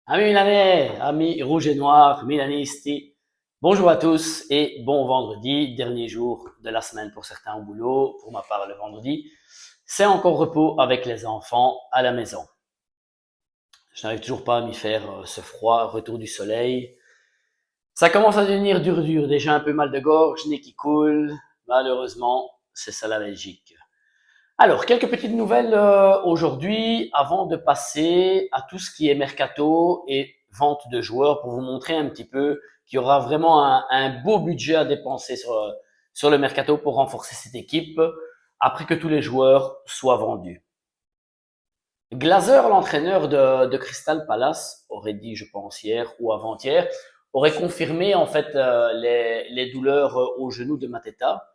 Amis milanais, amis rouges et noirs, milanisti, bonjour à tous et bon vendredi, dernier jour de la semaine pour certains au boulot, pour ma part le vendredi. C'est encore repos avec les enfants à la maison. Je n'arrive toujours pas à m'y faire ce froid, retour du soleil. Ça commence à devenir dur, déjà un peu mal de gorge, nez qui coule. Malheureusement, c'est ça la Belgique. Alors, quelques petites nouvelles aujourd'hui avant de passer à tout ce qui est mercato et vente de joueurs pour vous montrer un petit peu qu'il y aura vraiment un beau budget à dépenser sur le mercato pour renforcer cette équipe après que tous les joueurs soient vendus. Glazer, l'entraîneur de Crystal Palace, aurait dit, je pense, hier ou avant-hier, aurait confirmé en fait les douleurs au genou de Mateta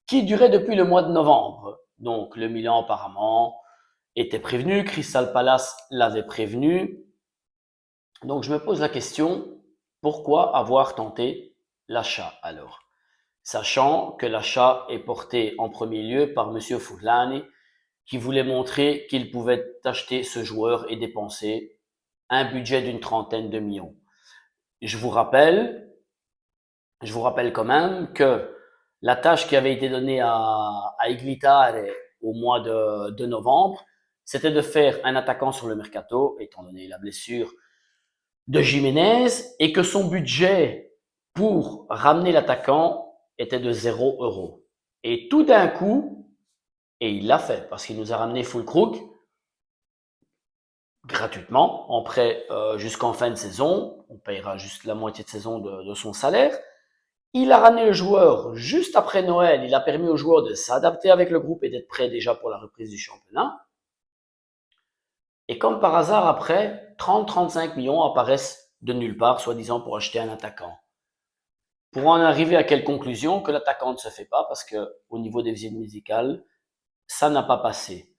qui duraient depuis le mois de novembre. Donc le Milan apparemment était prévenu, Crystal Palace l'avait prévenu. Donc je me pose la question, pourquoi avoir tenté l'achat alors? Sachant que l'achat est porté en premier lieu par Monsieur Furlani, qui voulait montrer qu'il pouvait acheter ce joueur et dépenser un budget d'une trentaine de millions. Je vous rappelle, je vous rappelle quand même que la tâche qui avait été donnée à Iglitare au mois de novembre, c'était de faire un attaquant sur le mercato, étant donné la blessure de Jiménez, et que son budget pour ramener l'attaquant était de 0 €. Et tout d'un coup, et il l'a fait, parce qu'il nous a ramené Fulkrug gratuitement, en prêt jusqu'en fin de saison, on payera juste la moitié de saison de son salaire. Il a ramené le joueur juste après Noël. Il a permis au joueur de s'adapter avec le groupe et d'être prêt déjà pour la reprise du championnat. Et comme par hasard, après, 30-35 millions apparaissent de nulle part, soi-disant pour acheter un attaquant. Pour en arriver à quelle conclusion? Que l'attaquant ne se fait pas parce que au niveau des visites médicales, ça n'a pas passé.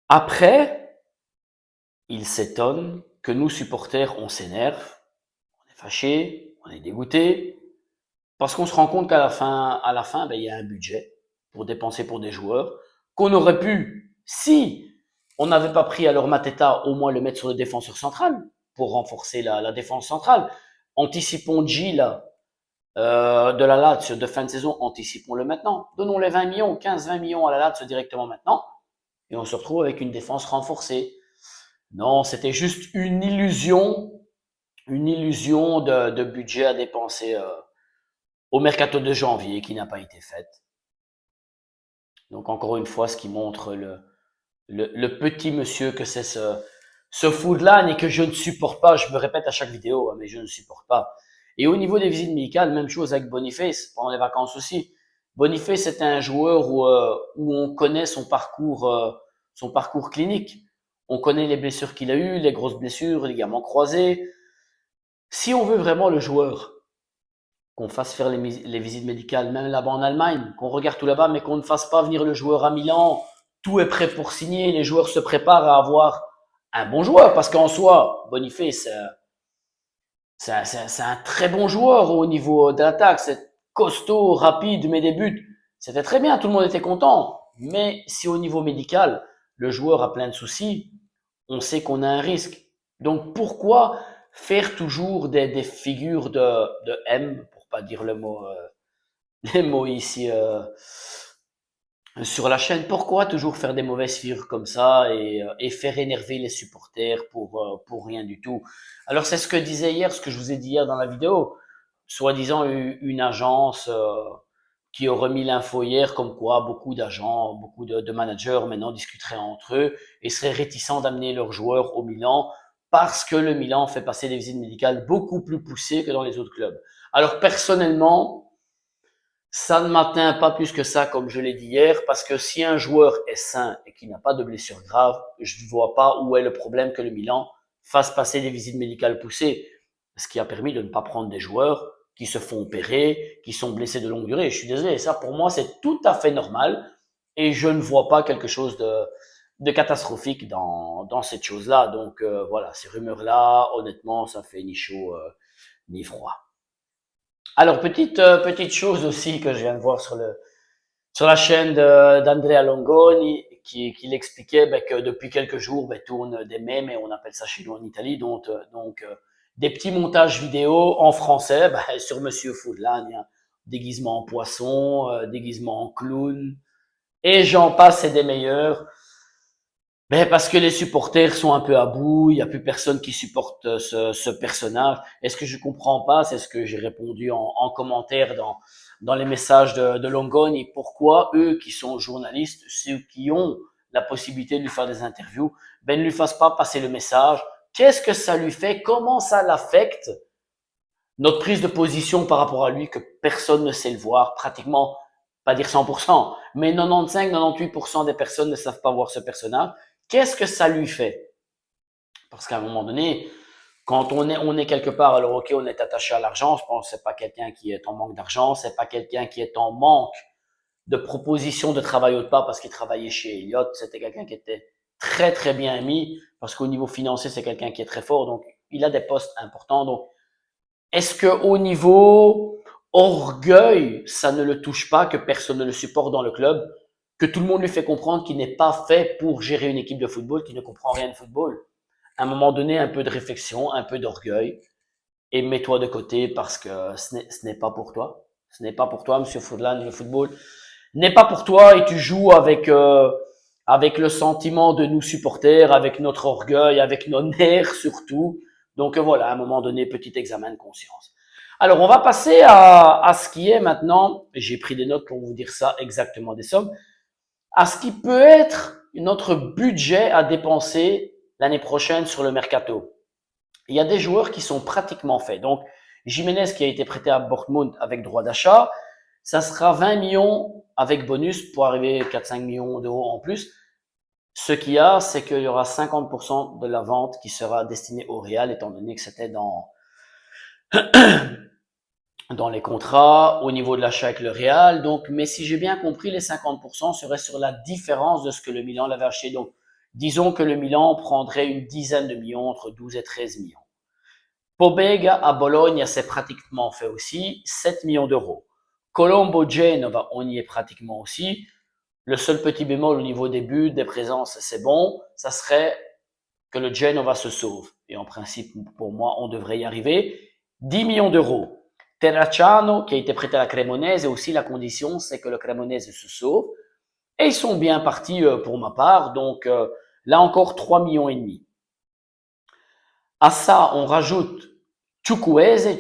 Après, il s'étonne que nous, supporters, on s'énerve, on est fâché, on est dégoûté, parce qu'on se rend compte qu'à la fin, il y a un budget pour dépenser pour des joueurs qu'on aurait pu, si on n'avait pas pris alors Mateta, au moins le mettre sur le défenseur central pour renforcer la défense centrale. Anticipons Gilles de la Lazio de fin de saison, anticipons-le maintenant. Donnons les 20 millions, 15-20 millions à la Lazio directement maintenant et on se retrouve avec une défense renforcée. Non, c'était juste une illusion de budget à dépenser au mercato de janvier qui n'a pas été faite. Donc encore une fois, ce qui montre le petit monsieur que c'est ce food-là et que je ne supporte pas. Je me répète à chaque vidéo, mais je ne supporte pas. Et au niveau des visites médicales, même chose avec Boniface, pendant les vacances aussi. Boniface, c'est un joueur où on connaît son parcours clinique. On connaît les blessures qu'il a eues, les grosses blessures, les ligaments croisés. Si on veut vraiment le joueur, qu'on fasse faire les visites médicales, même là-bas en Allemagne, qu'on regarde tout là-bas, mais qu'on ne fasse pas venir le joueur à Milan. Tout est prêt pour signer, les joueurs se préparent à avoir un bon joueur, parce qu'en soi, Boniface, c'est un très bon joueur au niveau de l'attaque, c'est costaud, rapide, met des buts. C'était très bien, tout le monde était content. Mais si au niveau médical, le joueur a plein de soucis, on sait qu'on a un risque. Donc pourquoi faire toujours des figures de M, pour pas dire les mots ici sur la chaîne? Pourquoi toujours faire des mauvaises figures comme ça et faire énerver les supporters pour rien du tout? Alors c'est ce que disait hier, ce que je vous ai dit hier dans la vidéo, soi-disant une agence qui aurait mis l'info hier comme quoi beaucoup d'agents, beaucoup de managers maintenant discuteraient entre eux et seraient réticents d'amener leurs joueurs au Milan parce que le Milan fait passer des visites médicales beaucoup plus poussées que dans les autres clubs. Alors personnellement, ça ne m'atteint pas plus que ça, comme je l'ai dit hier, parce que si un joueur est sain et qu'il n'a pas de blessure grave, je ne vois pas où est le problème que le Milan fasse passer des visites médicales poussées, ce qui a permis de ne pas prendre des joueurs qui se font opérer, qui sont blessés de longue durée. Je suis désolé, ça pour moi c'est tout à fait normal et je ne vois pas quelque chose de catastrophique dans cette chose-là. Donc voilà, ces rumeurs-là, honnêtement, ça fait ni chaud ni froid. Alors, petite chose aussi que je viens de voir sur la chaîne d'Andrea Longoni, qu'il expliquait que depuis quelques jours tournent des mèmes, et on appelle ça chez nous en Italie, des petits montages vidéo en français sur Monsieur Foodland, il y a déguisement en poisson, déguisement en clown, et j'en passe et des meilleurs. Parce que les supporters sont un peu à bout, il n'y a plus personne qui supporte ce personnage. Et ce que je comprends pas, c'est ce que j'ai répondu en commentaire dans les messages de Longogne, pourquoi eux qui sont journalistes, ceux qui ont la possibilité de lui faire des interviews, ne lui fassent pas passer le message. Qu'est-ce que ça lui fait? Comment ça l'affecte? Notre prise de position par rapport à lui, que personne ne sait le voir, pratiquement, pas dire 100%, mais 95-98% des personnes ne savent pas voir ce personnage. Qu'est-ce que ça lui fait? Parce qu'à un moment donné, quand on est quelque part, alors ok, on est attaché à l'argent, je pense que c'est pas quelqu'un qui est en manque d'argent, c'est pas quelqu'un qui est en manque de propositions de travail autre part parce qu'il travaillait chez Elliott, c'était quelqu'un qui était très très bien mis, parce qu'au niveau financier, c'est quelqu'un qui est très fort, donc il a des postes importants. Donc, est-ce que au niveau orgueil, ça ne le touche pas, que personne ne le supporte dans le club, que tout le monde lui fait comprendre qu'il n'est pas fait pour gérer une équipe de football, qu'il ne comprend rien de football? À un moment donné, un peu de réflexion, un peu d'orgueil, et mets-toi de côté parce que ce n'est pas pour toi. Ce n'est pas pour toi, Monsieur Foodland, le football n'est pas pour toi, et tu joues avec le sentiment de nous supporters, avec notre orgueil, avec nos nerfs surtout. Donc voilà, à un moment donné, petit examen de conscience. Alors, on va passer à ce qui est maintenant, j'ai pris des notes pour vous dire ça exactement, des sommes, à ce qui peut être notre budget à dépenser l'année prochaine sur le mercato. Il y a des joueurs qui sont pratiquement faits. Donc, Jiménez qui a été prêté à Dortmund avec droit d'achat, ça sera 20 millions avec bonus pour arriver à 4-5 millions d'euros en plus. Ce qu'il y a, c'est qu'il y aura 50% de la vente qui sera destinée au Real, étant donné que c'était dans les contrats, au niveau de l'achat avec le Real. Donc, mais si j'ai bien compris, les 50% seraient sur la différence de ce que le Milan l'avait acheté. Donc, disons que le Milan prendrait une dizaine de millions, entre 12 et 13 millions. Pobega à Bologne, c'est pratiquement fait aussi, 7 millions d'euros. Colombo Genova, on y est pratiquement aussi. Le seul petit bémol au niveau des buts, des présences, c'est bon. Ça serait que le Genova se sauve. Et en principe, pour moi, on devrait y arriver. 10 millions d'euros. Terracciano, qui a été prêté à la Cremonese, et aussi la condition, c'est que le Cremonese se sauve. Et ils sont bien partis pour ma part. Donc là encore, 3 millions et demi. À ça, on rajoute Chukwueze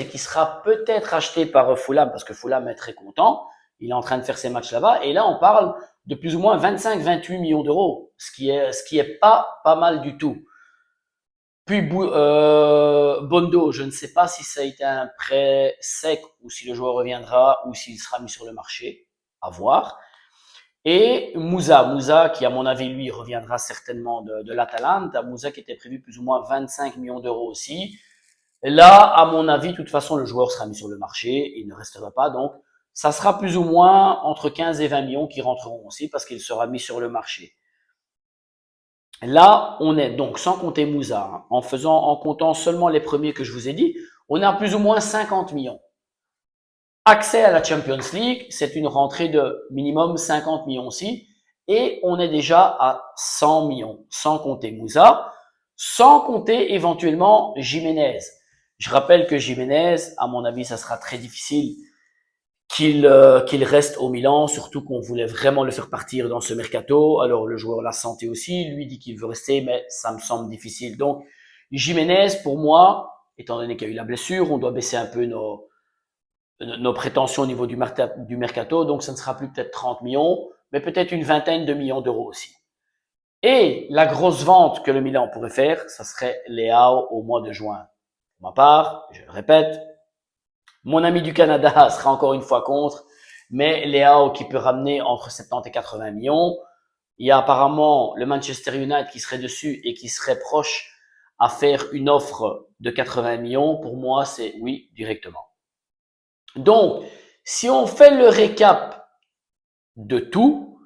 qui sera peut-être acheté par Fulham, parce que Fulham est très content. Il est en train de faire ses matchs là-bas. Et là, on parle de plus ou moins 25-28 millions d'euros, ce qui est pas mal du tout. Puis Bondo, je ne sais pas si ça a été un prêt sec ou si le joueur reviendra ou s'il sera mis sur le marché. À voir. Et Moussa qui à mon avis lui reviendra certainement de l'Atalanta. Moussa qui était prévu plus ou moins 25 millions d'euros aussi. Et là, à mon avis, de toute façon, le joueur sera mis sur le marché et il ne restera pas. Donc, ça sera plus ou moins entre 15 et 20 millions qui rentreront aussi parce qu'il sera mis sur le marché. Là, on est donc, sans compter Moussa, en comptant seulement les premiers que je vous ai dit, on a plus ou moins 50 millions. Accès à la Champions League, c'est une rentrée de minimum 50 millions aussi. Et on est déjà à 100 millions, sans compter Moussa, sans compter éventuellement Jiménez. Je rappelle que Jiménez, à mon avis, ça sera très difficile qu'il reste au Milan, surtout qu'on voulait vraiment le faire partir dans ce mercato. Alors le joueur l'a senti aussi, lui dit qu'il veut rester, mais ça me semble difficile. Donc Jiménez, pour moi, étant donné qu'il y a eu la blessure, on doit baisser un peu nos prétentions au niveau du mercato, donc ça ne sera plus peut-être 30 millions, mais peut-être une vingtaine de millions d'euros aussi. Et la grosse vente que le Milan pourrait faire, ça serait Leao au mois de juin. Pour ma part, je le répète, mon ami du Canada sera encore une fois contre, mais Leao qui peut ramener entre 70 et 80 millions. Il y a apparemment le Manchester United qui serait dessus et qui serait proche à faire une offre de 80 millions. Pour moi, c'est oui, directement. Donc, si on fait le récap de tout,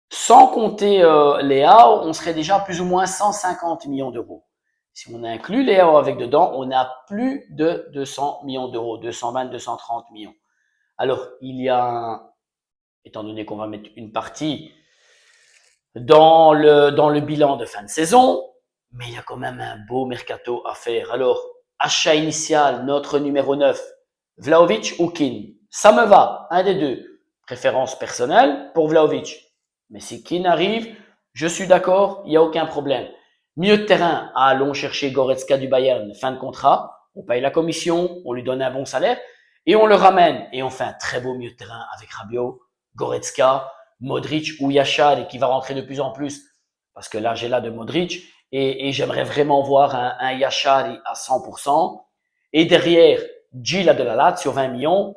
sans compter Léao, on serait déjà plus ou moins 150 millions d'euros. Si on inclut Léao avec dedans, on a plus de 200 millions d'euros, 220, 230 millions. Alors, il y a, étant donné qu'on va mettre une partie dans le bilan de fin de saison, mais il y a quand même un beau mercato à faire. Alors, achat initial, notre numéro 9, Vlahovic ou Kean. Ça me va, un des deux. Préférence personnelle pour Vlahovic. Mais si Kean arrive, je suis d'accord, il n'y a aucun problème. Milieu de terrain, allons chercher Goretzka du Bayern, fin de contrat, on paye la commission, on lui donne un bon salaire, et on le ramène. Et on fait un très beau milieu de terrain avec Rabiot, Goretzka, Modric ou Yachad, et qui va rentrer de plus en plus, parce que là, j'ai là de Modric, et j'aimerais vraiment voir un Yachad à 100%. Et derrière, Gila de la Lazio, 20 millions.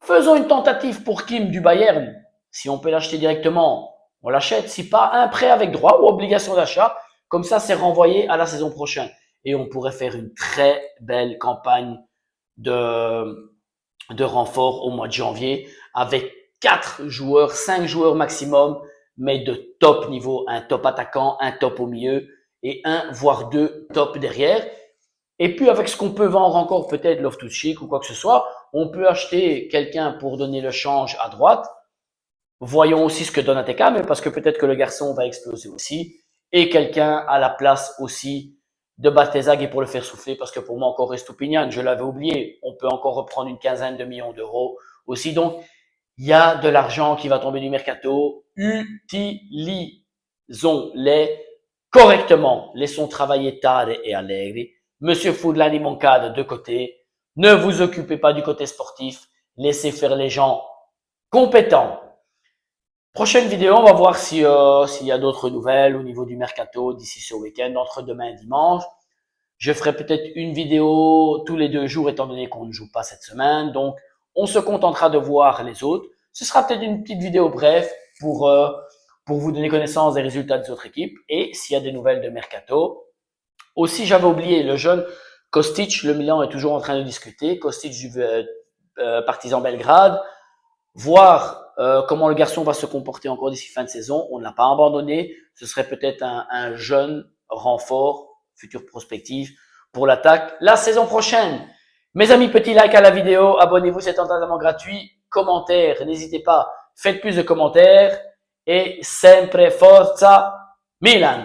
Faisons une tentative pour Kim du Bayern. Si on peut l'acheter directement, on l'achète. Si pas, un prêt avec droit ou obligation d'achat. Comme ça, c'est renvoyé à la saison prochaine. Et on pourrait faire une très belle campagne de renfort au mois de janvier avec 4 joueurs, 5 joueurs maximum, mais de top niveau. Un top attaquant, un top au milieu et un, voire deux top derrière. Et puis, avec ce qu'on peut vendre encore, peut-être Loftus-Cheek ou quoi que ce soit, on peut acheter quelqu'un pour donner le change à droite. Voyons aussi ce que donne Ateka, mais parce que peut-être que le garçon va exploser aussi. Et quelqu'un à la place aussi de Batezag et pour le faire souffler, parce que pour moi encore Estupinian, je l'avais oublié. On peut encore reprendre une quinzaine de millions d'euros aussi. Donc, il y a de l'argent qui va tomber du mercato. Utilisons-les correctement. Laissons travailler Tade et Allegri. Monsieur Foudlani Moncade de côté. Ne vous occupez pas du côté sportif. Laissez faire les gens compétents. Prochaine vidéo, on va voir s'il y a d'autres nouvelles au niveau du mercato d'ici ce week-end, entre demain et dimanche. Je ferai peut-être une vidéo tous les 2 jours étant donné qu'on ne joue pas cette semaine. Donc, on se contentera de voir les autres. Ce sera peut-être une petite vidéo bref pour vous donner connaissance des résultats des autres équipes et s'il y a des nouvelles de mercato. Aussi, j'avais oublié le jeune Kostic, le Milan est toujours en train de discuter. Kostic du Partizan Belgrade. Voir comment le garçon va se comporter encore d'ici fin de saison. On ne l'a pas abandonné. Ce serait peut-être un jeune renfort, futur prospectif pour l'attaque la saison prochaine. Mes amis, petit like à la vidéo, abonnez-vous, c'est totalement gratuit. Commentaires, n'hésitez pas, faites plus de commentaires et sempre forza Milan.